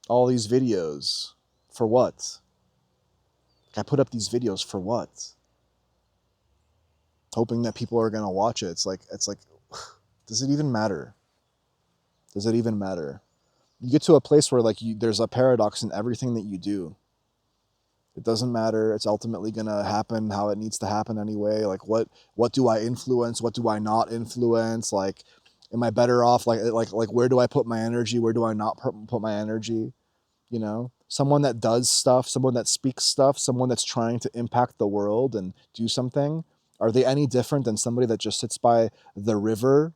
All these videos. For what? I put up these videos for what? Hoping that people are gonna watch it. It's like, does it even matter? Does it even matter? You get to a place where there's a paradox in everything that you do. It doesn't matter. It's ultimately gonna happen how it needs to happen anyway. Like what do I influence? What do I not influence? Like, am I better off? Like where do I put my energy? Where do I not put my energy? You know, someone that does stuff, someone that speaks stuff, someone that's trying to impact the world and do something. Are they any different than somebody that just sits by the river?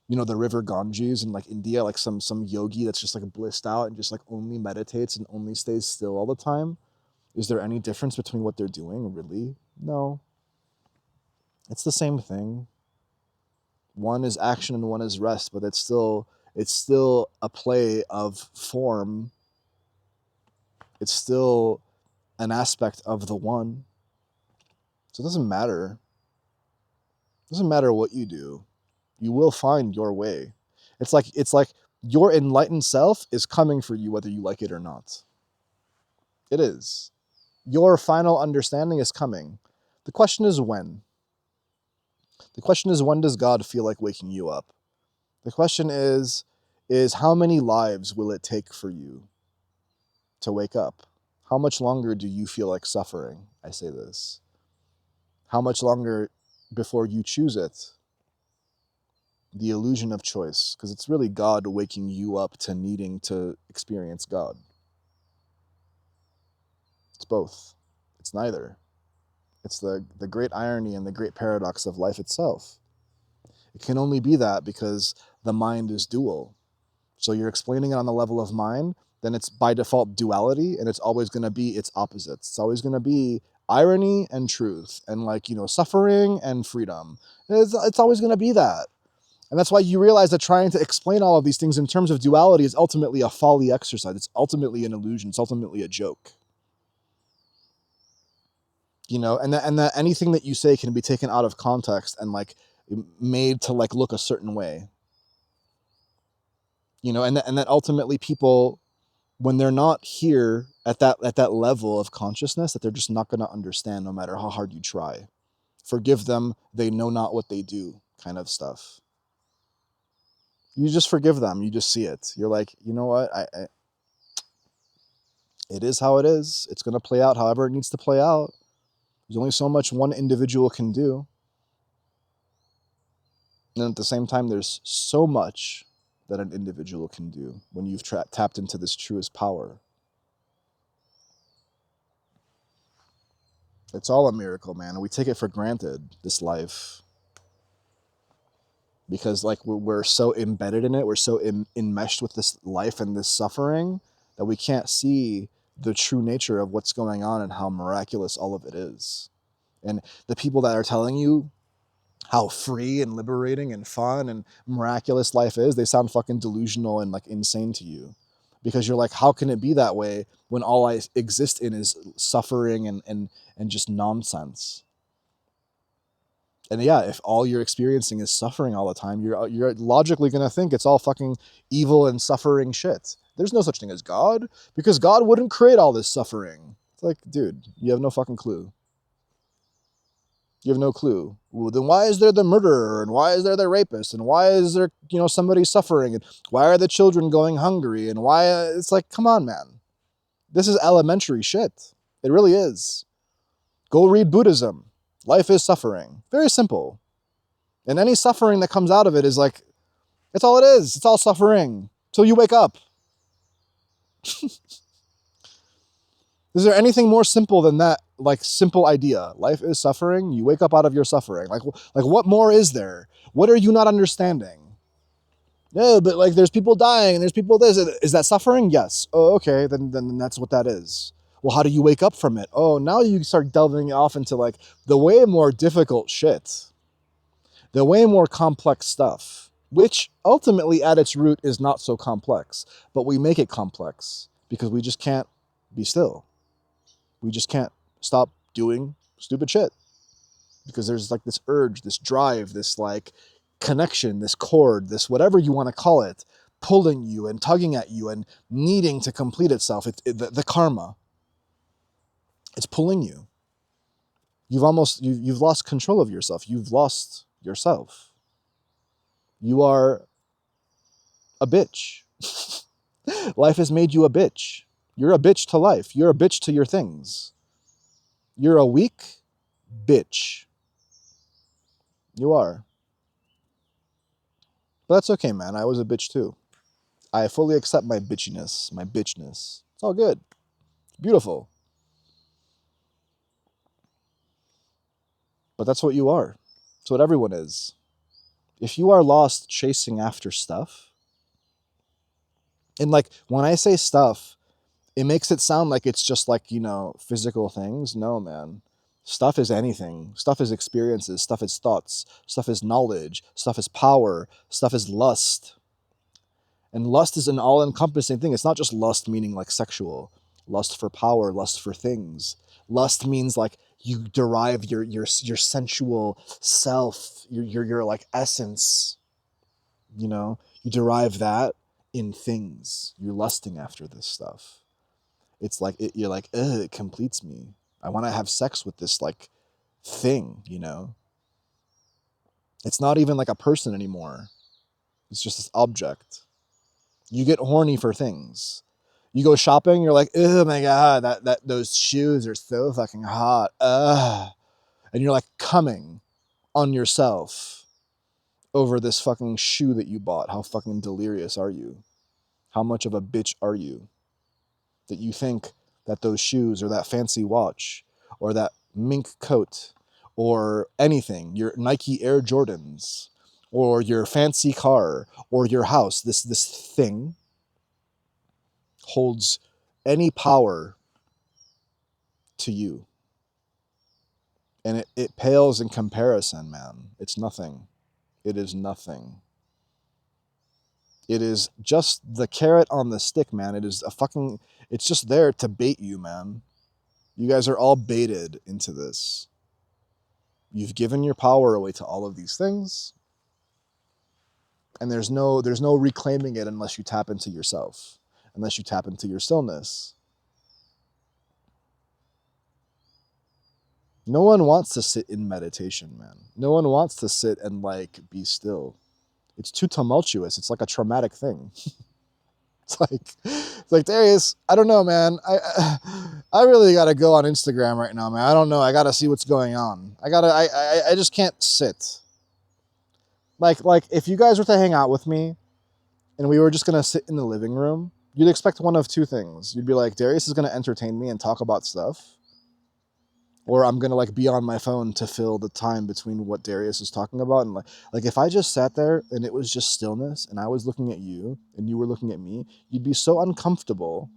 You know, the river Ganges in like India, like some yogi that's just like blissed out and just like only meditates and only stays still all the time. Is there any difference between what they're doing? Really? No. It's the same thing. One is action and one is rest, but it's still a play of form. It's still an aspect of the one. So it doesn't matter. It doesn't matter what you do. You will find your way. It's like your enlightened self is coming for you whether you like it or not. It is. Your final understanding is coming. The question is when. The question is, when does God feel like waking you up? The question is how many lives will it take for you to wake up? How much longer do you feel like suffering? I say this. How much longer before you choose it? The illusion of choice, because it's really God waking you up to needing to experience God. It's both. It's neither. It's the great irony and the great paradox of life itself. It can only be that because the mind is dual. So you're explaining it on the level of mind, then it's by default duality, and it's always going to be its opposites. It's always going to be irony and truth, and suffering and freedom. It's always going to be that. And that's why you realize that trying to explain all of these things in terms of duality is ultimately a folly exercise. It's ultimately an illusion. It's ultimately a joke. And that anything that you say can be taken out of context and made to look a certain way. And that ultimately people, when they're not here at that level of consciousness, that they're just not going to understand no matter how hard you try. Forgive them, they know not what they do, kind of stuff. You just forgive them. You just see it. You're like, you know what? It is how it is. It's going to play out however it needs to play out. There's only so much one individual can do. And at the same time, there's so much that an individual can do when you've tapped into this truest power. It's all a miracle, man. And we take it for granted, this life. Because we're so embedded in it. We're so enmeshed with this life and this suffering that we can't see the true nature of what's going on and how miraculous all of it is. And the people that are telling you how free and liberating and fun and miraculous life is, they sound fucking delusional and insane to you. Because you're like, how can it be that way when all I exist in is suffering and just nonsense? And yeah, if all you're experiencing is suffering all the time, you're logically going to think it's all fucking evil and suffering shit. There's no such thing as God, because God wouldn't create all this suffering. It's like, dude, you have no fucking clue. You have no clue. Well, then why is there the murderer, and why is there the rapist, and why is there somebody suffering, and why are the children going hungry, and why? It's like, come on, man. This is elementary shit. It really is. Go read Buddhism. Life is suffering. Very simple. And any suffering that comes out of it is it's all it is. It's all suffering till you wake up. Is there anything more simple than that? Simple idea. Life is suffering. You wake up out of your suffering. What more is there? What are you not understanding? No, but there's people dying and there's people this. Is that suffering? Yes. Oh, okay. Then that's what that is. Well, how do you wake up from it? Oh, now you start delving off into the way more difficult shit. The way more complex stuff, which ultimately at its root is not so complex, but we make it complex because we just can't be still. We just can't stop doing stupid shit because there's this urge, this drive, this connection, this cord, this whatever you want to call it, pulling you and tugging at you and needing to complete itself. The karma, it's pulling you. You've lost control of yourself. You've lost yourself. You are a bitch. Life has made you a bitch. You're a bitch to life. You're a bitch to your things. You're a weak bitch. You are. But that's okay, man. I was a bitch too. I fully accept my bitchiness, my bitchness. It's all good. It's beautiful. But that's what you are. It's what everyone is. If you are lost chasing after stuff, and like when I say stuff, it makes it sound like it's just like, physical things. No, man. Stuff is anything. Stuff is experiences. Stuff is thoughts. Stuff is knowledge. Stuff is power. Stuff is lust. And lust is an all-encompassing thing. It's not just lust meaning like sexual. Lust for power, lust for things. Lust means like you derive your sensual self, your like essence, you derive that in things. You're lusting after this stuff. It's like you're like, ugh, it completes me. I want to have sex with this like thing, It's not even like a person anymore. It's just this object. You get horny for things. You go shopping, you're like, oh my god, those shoes are so fucking hot. Ugh. And you're like coming on yourself over this fucking shoe that you bought. How fucking delirious are you? How much of a bitch are you that you think that those shoes or that fancy watch or that mink coat or anything, your Nike Air Jordans or your fancy car or your house, this thing holds any power to you? And it pales in comparison, man. It's nothing. It is nothing. It is just the carrot on the stick, man. It's just there to bait you, man. You guys are all baited into this. You've given your power away to all of these things. And there's no reclaiming it unless you tap into yourself, unless you tap into your stillness. No one wants to sit in meditation, man. No one wants to sit and like be still. It's too tumultuous. It's like a traumatic thing. It's like Darius, I don't know, man. I really gotta go on Instagram right now, man. I don't know. I gotta see what's going on. I just can't sit. Like if you guys were to hang out with me and we were just gonna sit in the living room, you'd expect one of two things. You'd be like, Darius is gonna entertain me and talk about stuff. Or I'm gonna like be on my phone to fill the time between what Darius is talking about. And like if I just sat there and it was just stillness and I was looking at you and you were looking at me, you'd be so uncomfortable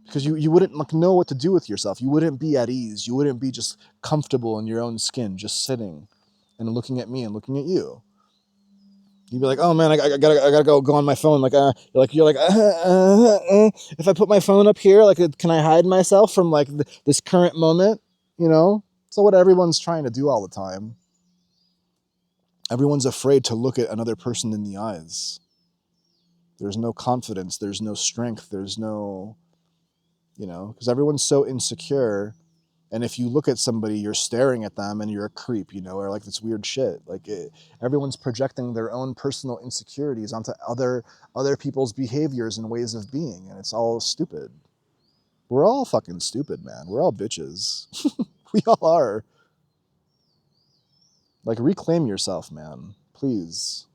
because you wouldn't like know what to do with yourself. You wouldn't be at ease. You wouldn't be just comfortable in your own skin, just sitting and looking at me and looking at you. You'd be like, oh man, I gotta go on my phone. Like, you're like, if I put my phone up here, like, can I hide myself from like this current moment? So what everyone's trying to do all the time. Everyone's afraid to look at another person in the eyes. There's no confidence. There's no strength. There's no, because everyone's so insecure. And if you look at somebody, you're staring at them and you're a creep, or like this weird shit. Like everyone's projecting their own personal insecurities onto other people's behaviors and ways of being. And it's all stupid. We're all fucking stupid, man. We're all bitches. We all are. Like, reclaim yourself, man. Please.